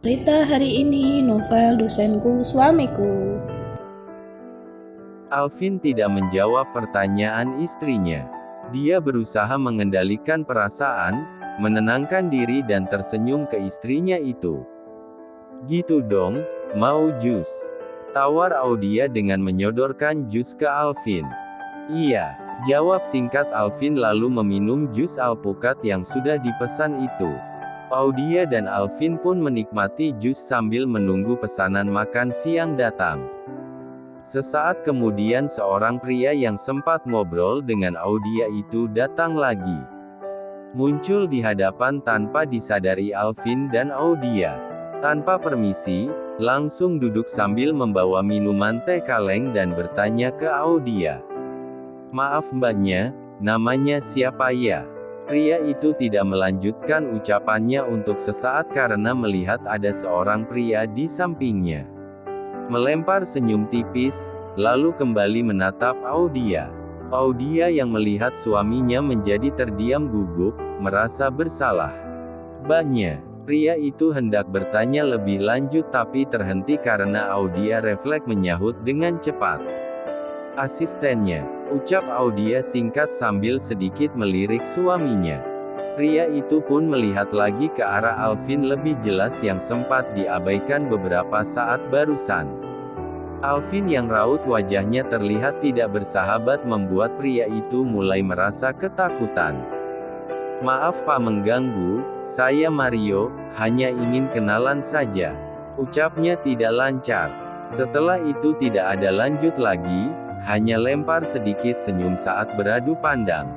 Cerita hari ini novel dosenku suamiku. Alvin tidak menjawab pertanyaan istrinya. Dia berusaha mengendalikan perasaan, menenangkan diri dan tersenyum ke istrinya itu. Gitu dong, mau jus? Tawar Audia dengan menyodorkan jus ke Alvin. Iya, jawab singkat Alvin lalu meminum jus alpukat yang sudah dipesan itu. Audia dan Alvin pun menikmati jus sambil menunggu pesanan makan siang datang. Sesaat kemudian seorang pria yang sempat ngobrol dengan Audia itu datang lagi. Muncul di hadapan tanpa disadari Alvin dan Audia. Tanpa permisi, langsung duduk sambil membawa minuman teh kaleng dan bertanya ke Audia. "Maaf mbaknya, namanya siapa ya?" Pria itu tidak melanjutkan ucapannya untuk sesaat karena melihat ada seorang pria di sampingnya. Melempar senyum tipis, lalu kembali menatap Audia. Audia yang melihat suaminya menjadi terdiam gugup, merasa bersalah. "Mbaknya," pria itu hendak bertanya lebih lanjut tapi terhenti karena Audia refleks menyahut dengan cepat. "Asistennya," ucap Audia singkat sambil sedikit melirik suaminya. Pria itu pun melihat lagi ke arah Alvin lebih jelas yang sempat diabaikan beberapa saat barusan. Alvin yang raut wajahnya terlihat tidak bersahabat membuat pria itu mulai merasa ketakutan. "Maaf Pak mengganggu, saya Mario, hanya ingin kenalan saja," ucapnya tidak lancar. Setelah itu tidak ada lanjut lagi, hanya lempar sedikit senyum saat beradu pandang.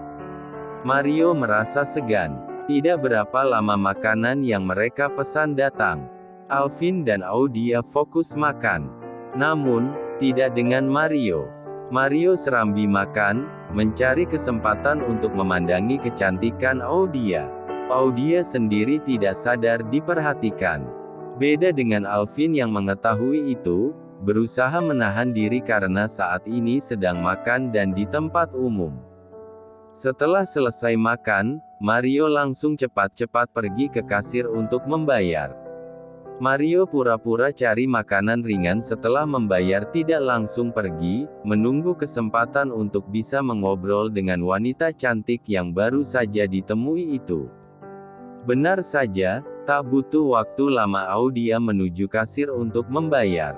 Mario merasa segan. Tidak berapa lama makanan yang mereka pesan datang. Alvin dan Audia fokus makan. Namun, tidak dengan Mario. Mario serambi makan, mencari kesempatan untuk memandangi kecantikan Audia. Audia sendiri tidak sadar diperhatikan. Beda dengan Alvin yang mengetahui itu, berusaha menahan diri karena saat ini sedang makan dan di tempat umum. Setelah selesai makan, Mario langsung cepat-cepat pergi ke kasir untuk membayar. Mario pura-pura cari makanan ringan setelah membayar tidak langsung pergi, menunggu kesempatan untuk bisa mengobrol dengan wanita cantik yang baru saja ditemui itu. Benar saja, tak butuh waktu lama Audia menuju kasir untuk membayar.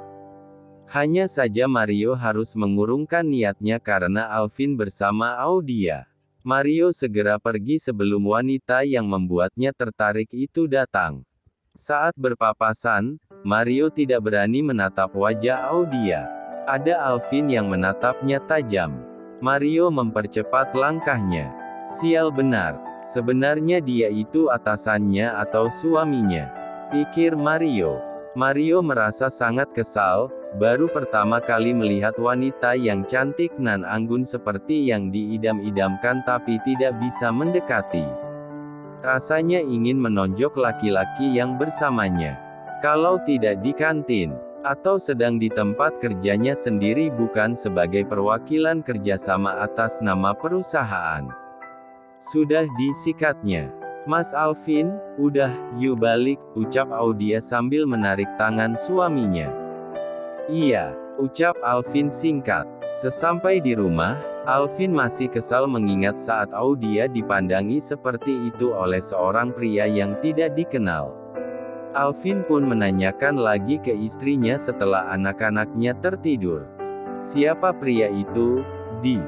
Hanya saja Mario harus mengurungkan niatnya karena Alvin bersama Audia. Mario segera pergi sebelum wanita yang membuatnya tertarik itu datang. Saat berpapasan, Mario tidak berani menatap wajah Audia. Ada Alvin yang menatapnya tajam. Mario mempercepat langkahnya. Sial benar, sebenarnya dia itu atasannya atau suaminya, pikir Mario. Mario merasa sangat kesal, baru pertama kali melihat wanita yang cantik nan anggun seperti yang diidam-idamkan tapi tidak bisa mendekati. Rasanya ingin menonjok laki-laki yang bersamanya. Kalau tidak di kantin, atau sedang di tempat kerjanya sendiri bukan sebagai perwakilan kerjasama atas nama perusahaan. Sudah disikatnya. "Mas Alvin, udah, yuk balik," ucap Audia sambil menarik tangan suaminya. "Iya," ucap Alvin singkat. Sesampai di rumah, Alvin masih kesal mengingat saat Audia dipandangi seperti itu oleh seorang pria yang tidak dikenal. Alvin pun menanyakan lagi ke istrinya setelah anak-anaknya tertidur. "Siapa pria itu, Di?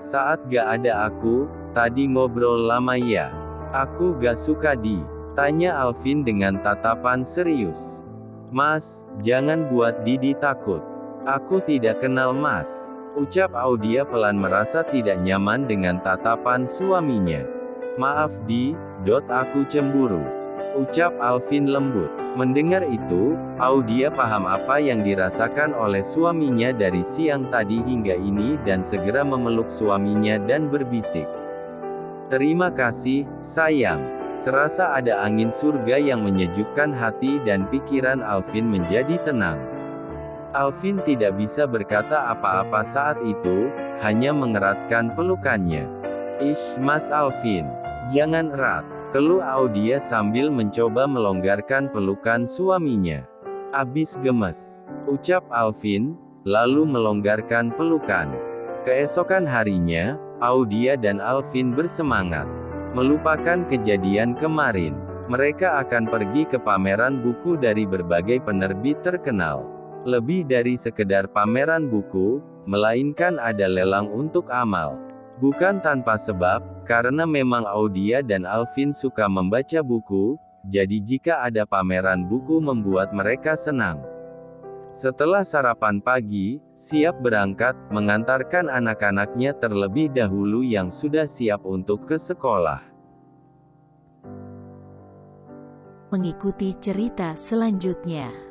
Saat gak ada aku, tadi ngobrol lama ya?" "Aku gak suka Di," tanya Alvin dengan tatapan serius. "Mas, jangan buat Didi takut. Aku tidak kenal Mas," ucap Audia pelan merasa tidak nyaman dengan tatapan suaminya. "Maaf Di, aku cemburu," ucap Alvin lembut. Mendengar itu, Audia paham apa yang dirasakan oleh suaminya dari siang tadi hingga ini dan segera memeluk suaminya dan berbisik. "Terima kasih, sayang." Serasa ada angin surga yang menyejukkan hati dan pikiran Alvin menjadi tenang. Alvin tidak bisa berkata apa-apa saat itu, hanya mengeratkan pelukannya. "Ish, Mas Alvin, jangan erat. keluh Audia sambil mencoba melonggarkan pelukan suaminya. Abis gemes, ucap Alvin, lalu melonggarkan pelukan. Keesokan harinya, Audia dan Alvin bersemangat. Melupakan kejadian kemarin, mereka akan pergi ke pameran buku dari berbagai penerbit terkenal. Lebih dari sekedar pameran buku, melainkan ada lelang untuk amal. Bukan tanpa sebab, karena memang Audia dan Alvin suka membaca buku, jadi jika ada pameran buku membuat mereka senang. Setelah sarapan pagi, siap berangkat, mengantarkan anak-anaknya terlebih dahulu yang sudah siap untuk ke sekolah. Mengikuti cerita selanjutnya.